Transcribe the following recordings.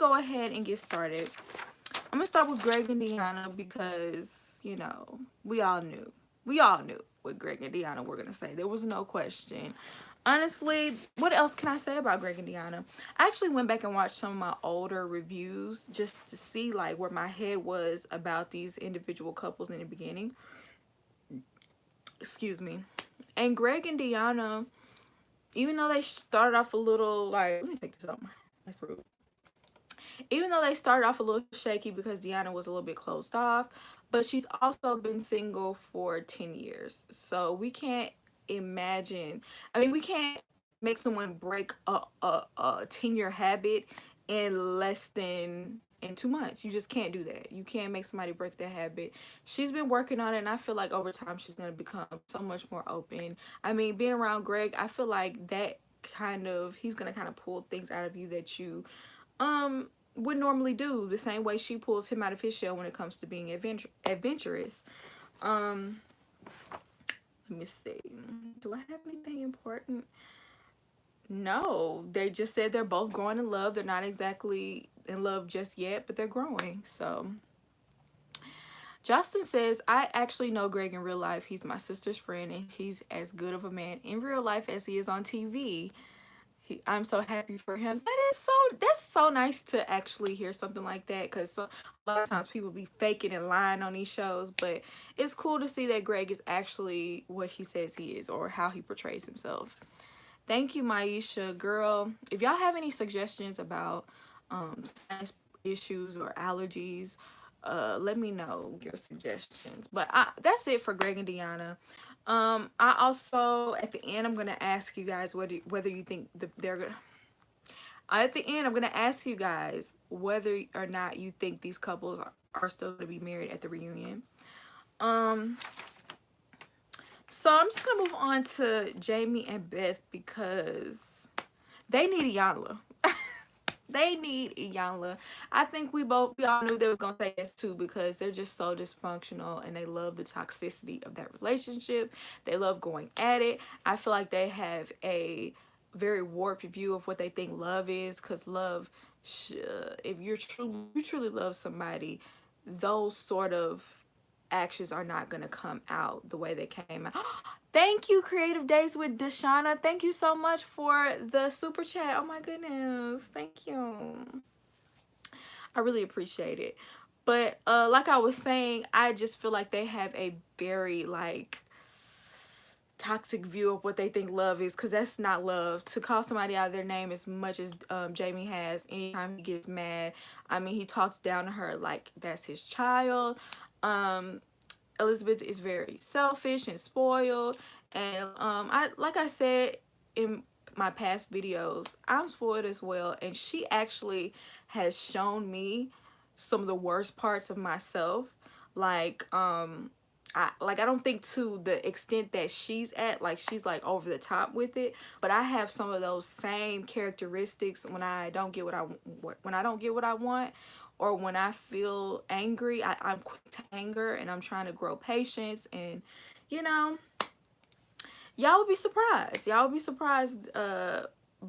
go ahead and get started. I'm gonna start with Greg and Deanna because, you know, we all knew. We all knew what Greg and Deanna were gonna say. There was no question. Honestly, what else can I say about Greg and Deanna? I actually went back and watched some of my older reviews just to see like where my head was about these individual couples in the beginning. Excuse me. And Greg and Deanna, even though they started off a little like, let me take this off. That's rude. Even though they started off a little shaky because Deanna was a little bit closed off, but she's also been single for 10 years. So we can't imagine, I mean, we can't make someone break a 10-year habit in less than in 2 months. You just can't do that. You can't make somebody break that habit. She's been working on it, and I feel like over time she's going to become so much more open. I mean, being around Greg, I feel like that kind of, he's going to kind of pull things out of you that you would normally do, the same way she pulls him out of his shell when it comes to being adventurous. Let me see. Do I have anything important? No, they just said they're both growing in love. They're not exactly in love just yet, but they're growing. So Justin says, I actually know Greg in real life. He's my sister's friend, and he's as good of a man in real life as he is on TV. I'm so happy for him. That's so nice to actually hear something like that, because a lot of times people be faking and lying on these shows, but it's cool to see that Greg is actually what he says he is, or how he portrays himself. Thank you, Maisha. Girl, if y'all have any suggestions about sinus issues or allergies, let me know your suggestions. But that's it for Greg and Deanna. I also, at the end, I'm gonna ask you guys whether you think they're gonna. At the end, I'm gonna ask you guys whether or not you think these couples are still gonna be married at the reunion. So I'm just gonna move on to Jamie and Beth because they need Iyanla. They need Iyanla. I think we all knew they was gonna say yes too, because they're just so dysfunctional and they love the toxicity of that relationship. They love going at it. I feel like they have a very warped view of what they think love is, because love, if you truly love somebody, those sort of actions are not going to come out the way they came out. Thank you, Creative Days with Deshauna. Thank you so much for the super chat. Oh my goodness. Thank you. I really appreciate it. But like I was saying, I just feel like they have a very like toxic view of what they think love is, because that's not love. To call somebody out of their name as much as Jamie has, anytime he gets mad, I mean, he talks down to her like that's his child. Elizabeth is very selfish and spoiled, and like I said in my past videos, I'm spoiled as well, and she actually has shown me some of the worst parts of myself. Like I don't think to the extent that she's at, like she's like over the top with it, but I have some of those same characteristics when I don't get what I want, or when I feel angry. I'm quick to anger, and I'm trying to grow patience, and you know, y'all would be surprised. Y'all would be surprised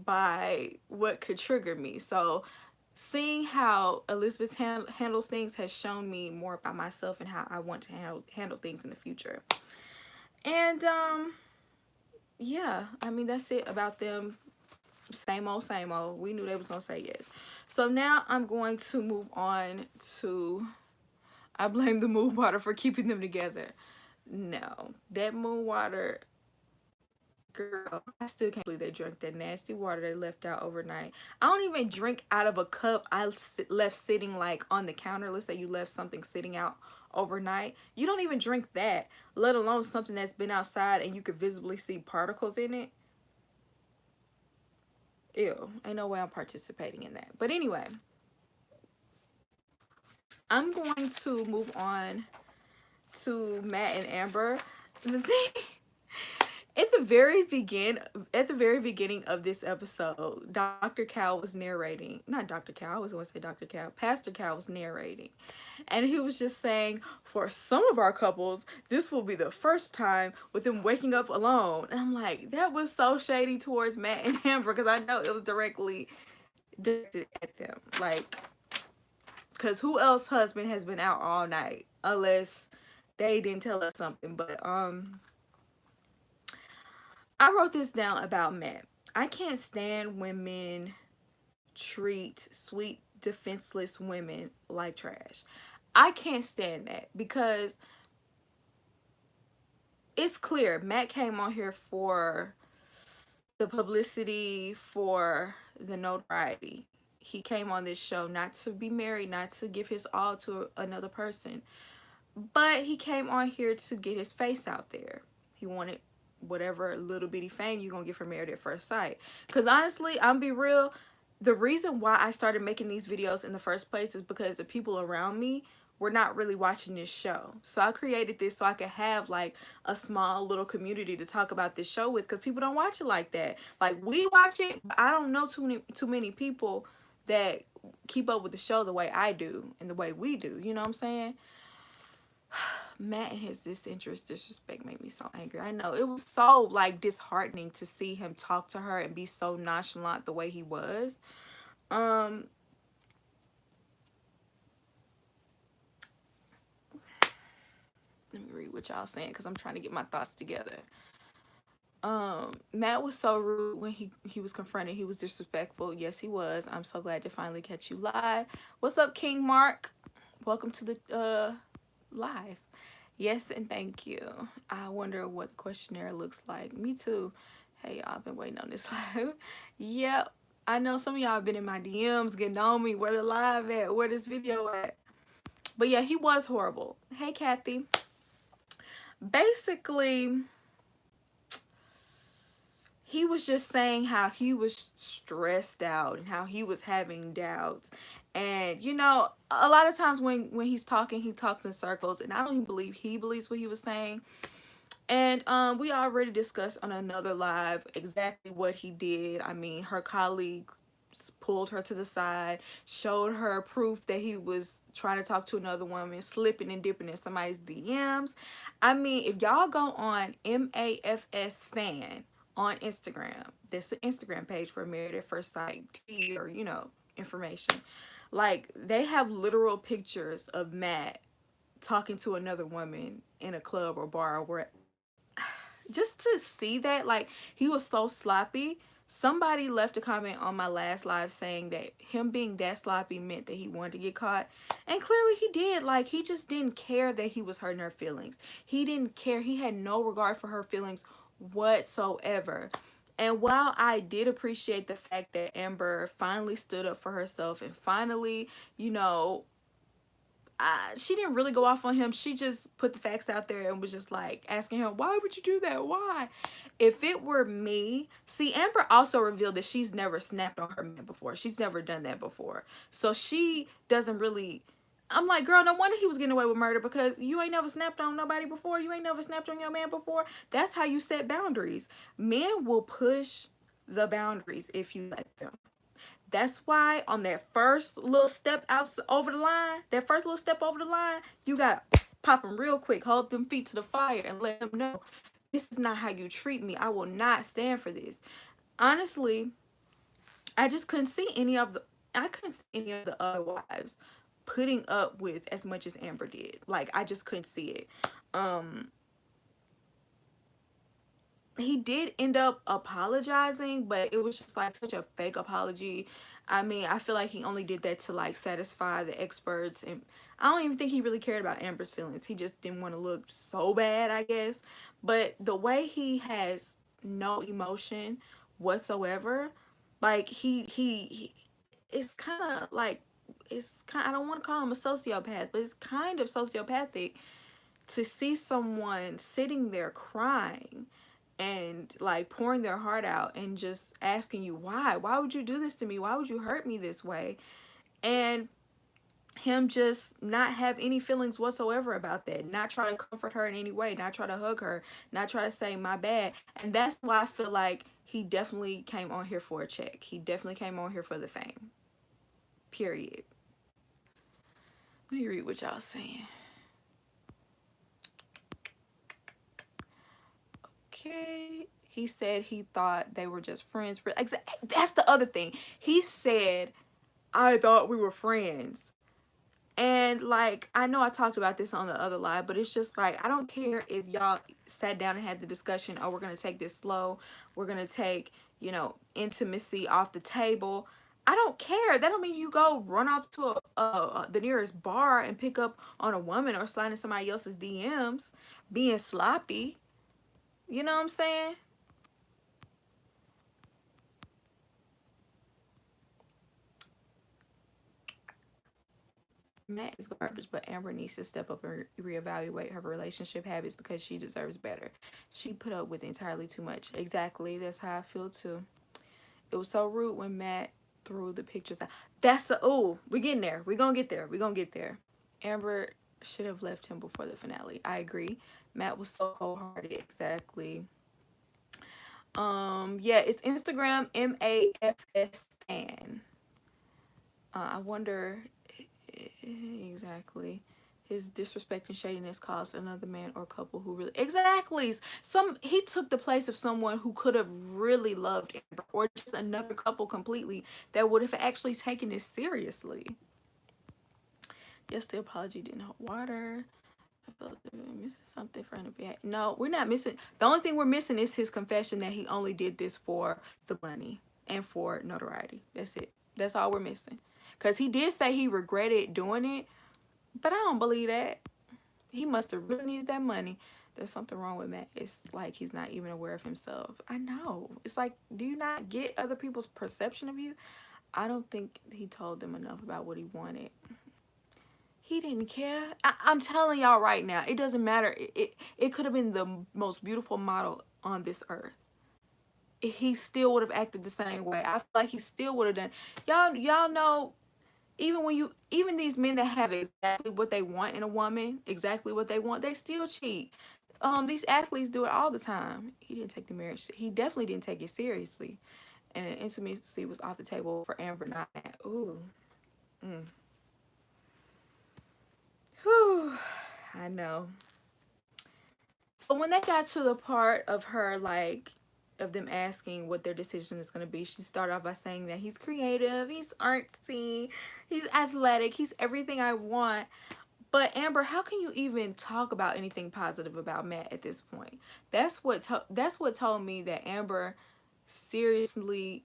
by what could trigger me. So seeing how Elizabeth handles things has shown me more about myself and how I want to handle things in the future. And yeah, I mean, that's it about them. Same old, same old. We knew they was gonna say yes. So now I'm going to move on to, I blame the moon water for keeping them together. No, that moon water, girl, I still can't believe they drank that nasty water they left out overnight. I don't even drink out of a cup I left sitting like on the counter. Let's say you left something sitting out overnight. You don't even drink that, let alone something that's been outside and you could visibly see particles in it. Ew, ain't no way I'm participating in that. But anyway, I'm going to move on to Matt and Amber. The thing, at the very beginning of this episode, Dr. Cal was narrating. Not Dr. Cal, I was going to say Dr. Cal. Pastor Cal was narrating. And he was just saying, for some of our couples, this will be the first time with them waking up alone. And I'm like, that was so shady towards Matt and Amber, because I know it was directly directed at them. Like, because who else husband has been out all night? Unless they didn't tell us something. But I wrote this down about Matt. I can't stand when men treat sweet, defenseless women like trash. I can't stand that, because it's clear Matt came on here for the publicity, for the notoriety. He came on this show not to be married, not to give his all to another person, but he came on here to get his face out there. He wanted whatever little bitty fame you're gonna get from Married at First Sight. Because honestly, I'm be real, the reason why I started making these videos in the first place is because the people around me were not really watching this show. So I created this so I could have like a small little community to talk about this show with, because people don't watch it like that. Like, we watch it, but I don't know too many people that keep up with the show the way I do and the way we do. You know what I'm saying? Matt and his disrespect made me so angry. I know, it was so like disheartening to see him talk to her and be so nonchalant the way he was. Let me read what y'all saying, because I'm trying to get my thoughts together. Matt was so rude when he was confronted. He was disrespectful. Yes, he was. I'm so glad to finally catch you live. What's up, King Mark? Welcome to the live. Yes, and thank you. I wonder what the questionnaire looks like. Me too. Hey, y'all, I've been waiting on this live. Yep. I know some of y'all have been in my DMs getting on me. Where the live at? Where this video at? But yeah, he was horrible. Hey, Kathy. Basically, he was just saying how he was stressed out and how he was having doubts. And, you know, a lot of times when he's talking, he talks in circles. And I don't even believe he believes what he was saying. And we already discussed on another live exactly what he did. I mean, her colleague pulled her to the side, showed her proof that he was trying to talk to another woman, slipping and dipping in somebody's DMs. I mean, if y'all go on MAFS Fan on Instagram, there's an Instagram page for Married at First Sight tea, or, you know, information. Like, they have literal pictures of Matt talking to another woman in a club or bar, or where, just to see that, like, he was so sloppy. Somebody left a comment on my last live saying that him being that sloppy meant that he wanted to get caught. And clearly he did. Like, he just didn't care that he was hurting her feelings. He didn't care. He had no regard for her feelings whatsoever. And while I did appreciate the fact that Amber finally stood up for herself and finally, you know, she didn't really go off on him. She just put the facts out there and was just like asking him, why would you do that? Why? If it were me, see, Amber also revealed that she's never snapped on her man before. She's never done that before. So she doesn't really, I'm like, girl, no wonder he was getting away with murder, because you ain't never snapped on nobody before. You ain't never snapped on your man before. That's how you set boundaries. Men will push the boundaries if you let them. That's why on that first little step out over the line, that first little step over the line, you got to pop them real quick. Hold them feet to the fire and let them know, this is not how you treat me. I will not stand for this. Honestly, I just couldn't see any of the other wives putting up with as much as Amber did. Like, I just couldn't see it. He did end up apologizing, but it was just like such a fake apology. I mean, I feel like he only did that to like satisfy the experts, and I don't even think he really cared about Amber's feelings. He just didn't want to look so bad, I guess. But the way he has no emotion whatsoever, like he it's kind of like, I don't want to call him a sociopath, but it's kind of sociopathic to see someone sitting there crying and like pouring their heart out and just asking you, why would you do this to me? Why would you hurt me this way? And him just not have any feelings whatsoever about that, not try to comfort her in any way, not try to hug her, not try to say my bad. And that's why I feel like he definitely came on here for a check. He definitely came on here for the fame, period. Let me read what y'all saying. Okay, He said he thought they were just friends. That's the other thing. He said, I thought we were friends. And like, I know I talked about this on the other live, but it's just like, I don't care if y'all sat down and had the discussion, oh, we're going to take this slow. We're going to take, you know, intimacy off the table. I don't care. That don't mean you go run off to the nearest bar and pick up on a woman or slide in somebody else's DMs being sloppy. You know what I'm saying? Matt is garbage, but Amber needs to step up and reevaluate her relationship habits because she deserves better. She put up with entirely too much. Exactly. That's how I feel too. It was so rude when Matt threw the pictures out. That's the, oh, we're getting there. We're going to get there. We're going to get there. Amber should have left him before the finale. I agree. Matt was so cold-hearted. Exactly. Yeah, it's Instagram MAFS fan. I wonder exactly. His disrespect and shadiness caused another man or couple who really exactly he took the place of someone who could have really loved Amber, or just another couple completely that would have actually taken this seriously. Yes, the apology didn't hold water. I feel like we're missing something for him to be. No, we're not missing. The only thing we're missing is his confession that he only did this for the money and for notoriety. That's it. That's all we're missing. Because he did say he regretted doing it, but I don't believe that. He must have really needed that money. There's something wrong with Matt. It's like he's not even aware of himself. I know. It's like, do you not get other people's perception of you? I don't think he told them enough about what he wanted. He didn't care. I'm telling y'all right now, it doesn't matter. It could have been the most beautiful model on this earth. He still would have acted the same way. I feel like he still would have done. Y'all know, even these men that have exactly what they want in a woman, exactly what they want, they still cheat. These athletes do it all the time. He didn't take the marriage. He definitely didn't take it seriously, and intimacy was off the table for Amber, not Matt. Ooh. Whew. I know. So when they got to the part of her, like, of them asking what their decision is going to be, she started off by saying that he's creative, he's artsy, he's athletic, he's everything I want. But Amber, how can you even talk about anything positive about Matt at this point? That's what told me that Amber seriously,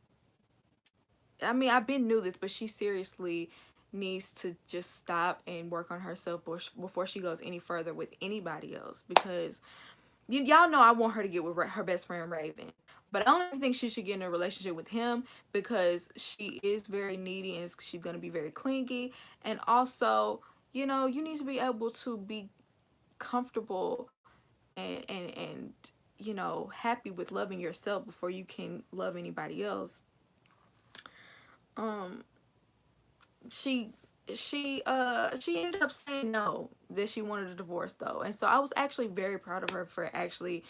I mean, I've been knew this, but she seriously needs to just stop and work on herself before she goes any further with anybody else, because y'all know I want her to get with her best friend Raven, but I don't think she should get in a relationship with him because she is very needy and she's going to be very clingy. And also, you know, you need to be able to be comfortable and you know, happy with loving yourself before you can love anybody else. um she she ended up saying no, that she wanted a divorce though, and so I was actually very proud of her for actually,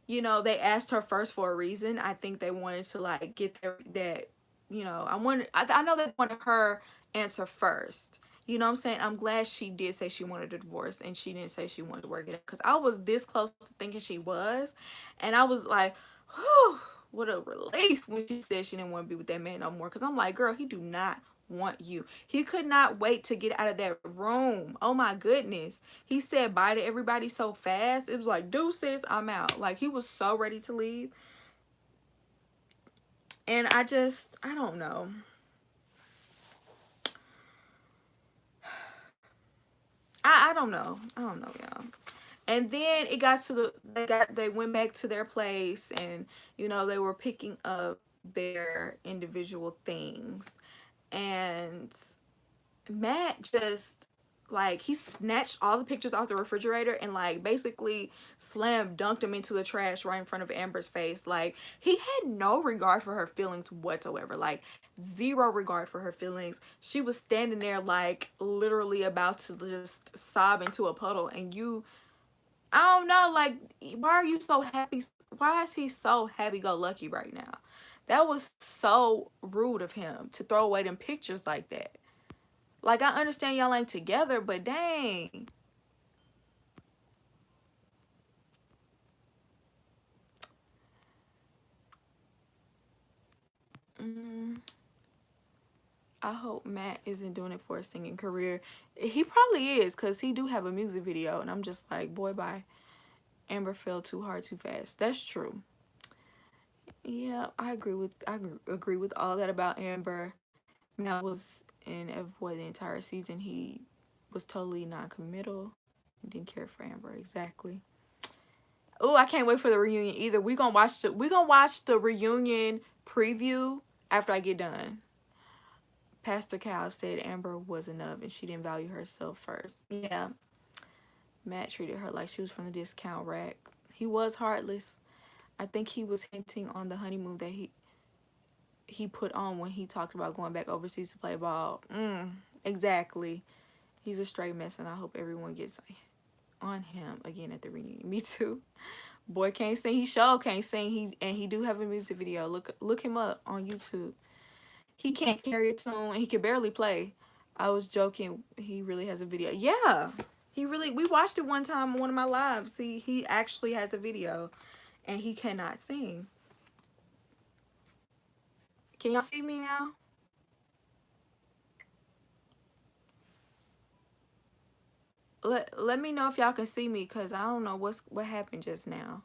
you know, they asked her first for a reason. I think they wanted to like get that, you know, I know they wanted her answer first. You know what I'm saying? I'm glad she did say she wanted a divorce and she didn't say she wanted to work it out, because I was this close to thinking she was, and I was like, whew, what a relief when she said she didn't want to be with that man no more, because I'm like, girl, he do not want you. He could not wait to get out of that room. Oh my goodness. He said bye to everybody so fast. It was like, deuces, I'm out. Like, he was so ready to leave. And I don't know. I don't know. I don't know, y'all. And then it got to they went back to their place, and you know, they were picking up their individual things, and Matt just, like, he snatched all the pictures off the refrigerator and like basically slam dunked them into the trash right in front of Amber's face. Like, he had no regard for her feelings whatsoever, like zero regard for her feelings. She was standing there like literally about to just sob into a puddle, and I don't know, like, why are you so happy? Why is he so happy-go-lucky right now? That was so rude of him to throw away them pictures like that. Like, I understand y'all ain't together, but dang. I hope Matt isn't doing it for a singing career. He probably is, because he do have a music video, and I'm just like, boy, bye. Amber fell too hard too fast. That's true. Yeah, I agree with all that about Amber. Matt was in Everboy the entire season. He was totally non-committal. Didn't care for Amber exactly. Oh, I can't wait for the reunion either. We gonna watch the reunion preview after I get done. Pastor Cal said Amber was enough and she didn't value herself first. Yeah. Matt treated her like she was from the discount rack. He was heartless. I think he was hinting on the honeymoon that he put on when he talked about going back overseas to play ball. Exactly. He's a straight mess, and I hope everyone gets on him again at the reunion. Me too. Boy can't sing. He sure can't sing. He do have a music video. Look him up on YouTube. He can't carry a tune, and he can barely play. I was joking. He really has a video. Yeah. We watched it one time on one of my lives. He actually has a video, and he cannot sing. Can y'all see me now? Let me know if y'all can see me, because I don't know what happened just now.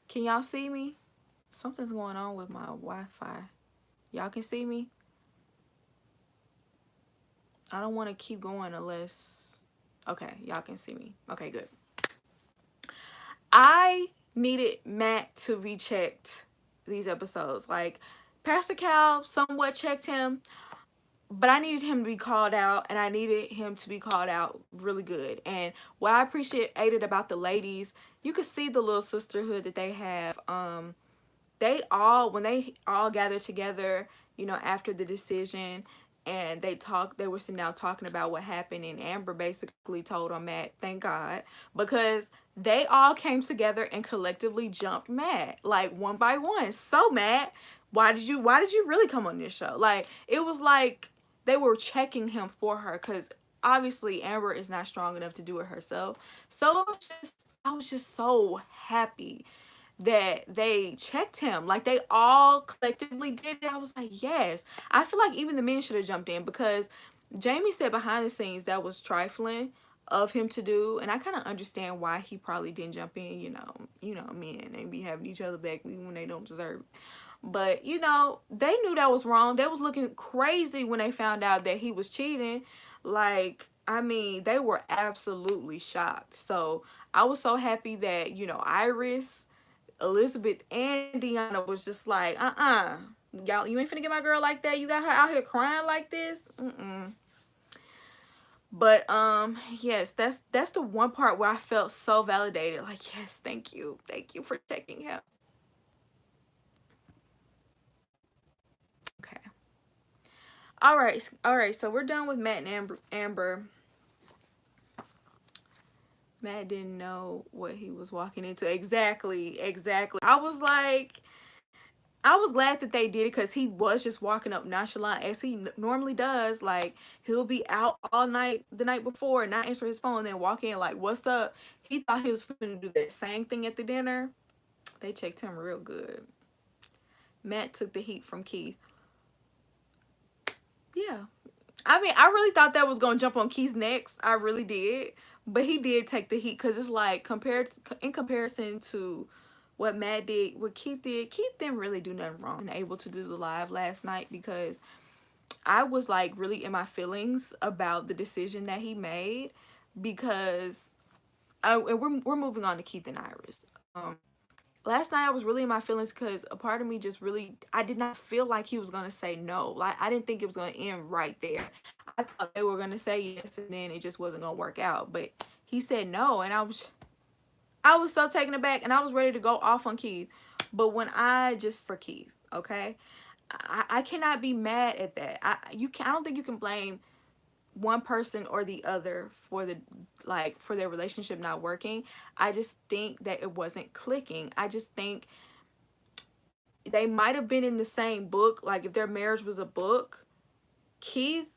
Can y'all see me? Something's going on with my Wi-Fi. Y'all can see me? I don't want to keep going unless... Okay, y'all can see me. Okay, good. I needed Matt to be checked these episodes. Like, Pastor Cal somewhat checked him, but I needed him to be called out, and I needed him to be called out really good. And what I appreciated about the ladies, you could see the little sisterhood that they have. When they all gathered together, you know, after the decision, and they were sitting down talking about what happened, and Amber basically told on Matt, thank God, because they all came together and collectively jumped Matt, like, one by one. So Matt, why did you really come on this show? Like, it was like they were checking him for her, because obviously Amber is not strong enough to do it herself. So I was just so happy that they checked him. Like, they all collectively did it. I was like, yes. I feel like even the men should have jumped in, because Jamie said behind the scenes that was trifling of him to do, and I kind of understand why he probably didn't jump in. You know, men, they be having each other back even when they don't deserve it. But, you know, they knew that was wrong. They was looking crazy when they found out that he was cheating. Like, I mean, they were absolutely shocked. So I was so happy that, you know, Iris, Elizabeth, and Deanna was just like, y'all, you ain't finna get my girl like that. You got her out here crying like this. But yes, that's the one part where I felt so validated. Like, yes, thank you for checking him. Okay. All right. So we're done with Matt and Amber. Matt didn't know what he was walking into. Exactly. I was glad that they did it, because he was just walking up nonchalant as he normally does. Like, he'll be out all night the night before and not answer his phone, and then walk in like, what's up? He thought he was going to do that same thing at the dinner. They checked him real good. Matt took the heat from Keith. Yeah. I mean, I really thought that was going to jump on Keith next. I really did. But he did take the heat, because it's like, in comparison to what Matt did, what Keith didn't really do nothing wrong. And able to do the live last night, because I was like really in my feelings about the decision that he made, because and we're moving on to Keith and Iris. Last night I was really in my feelings, because a part of me just really, I did not feel like he was going to say no. Like, I didn't think it was going to end right there. I thought they were going to say yes, and then it just wasn't going to work out. But he said no, and I was so taken aback, and I was ready to go off on Keith. But when for Keith, okay? I cannot be mad at that. I don't think you can blame one person or the other for their relationship not working. I just think that it wasn't clicking. I just think they might have been in the same book. Like, if their marriage was a book, Keith,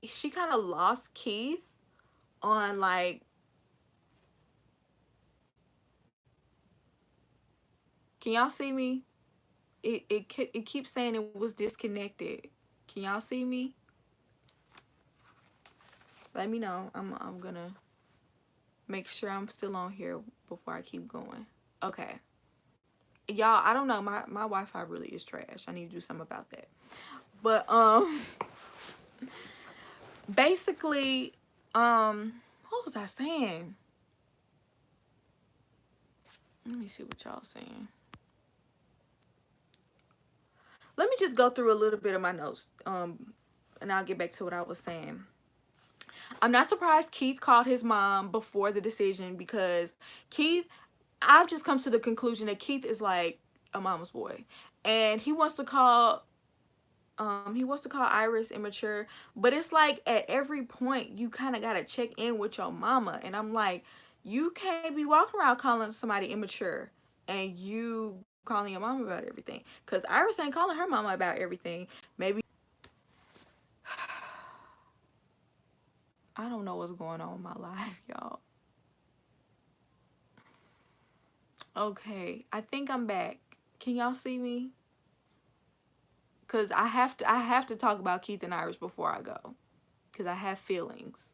she kind of lost Keith on, like, Can y'all see me? It keeps saying it was disconnected. Can y'all see me? Let me know. I'm gonna make sure I'm still on here before I keep going. Okay. Y'all, I don't know. My Wi-Fi really is trash. I need to do something about that. But basically, what was I saying? Let me see what y'all saying. Let me just go through a little bit of my notes, and I'll get back to what I was saying. I'm not surprised Keith called his mom before the decision, because Keith, I've just come to the conclusion that Keith is like a mama's boy, and he wants to call Iris immature, but it's like at every point you kind of got to check in with your mama, and I'm like, you can't be walking around calling somebody immature and you calling your mama about everything, because Iris ain't calling her mama about everything. Maybe I don't know what's going on in my life, y'all. Okay, I think I'm back. Can y'all see me? Cause I have to talk about Keith and Iris before I go, cause I have feelings.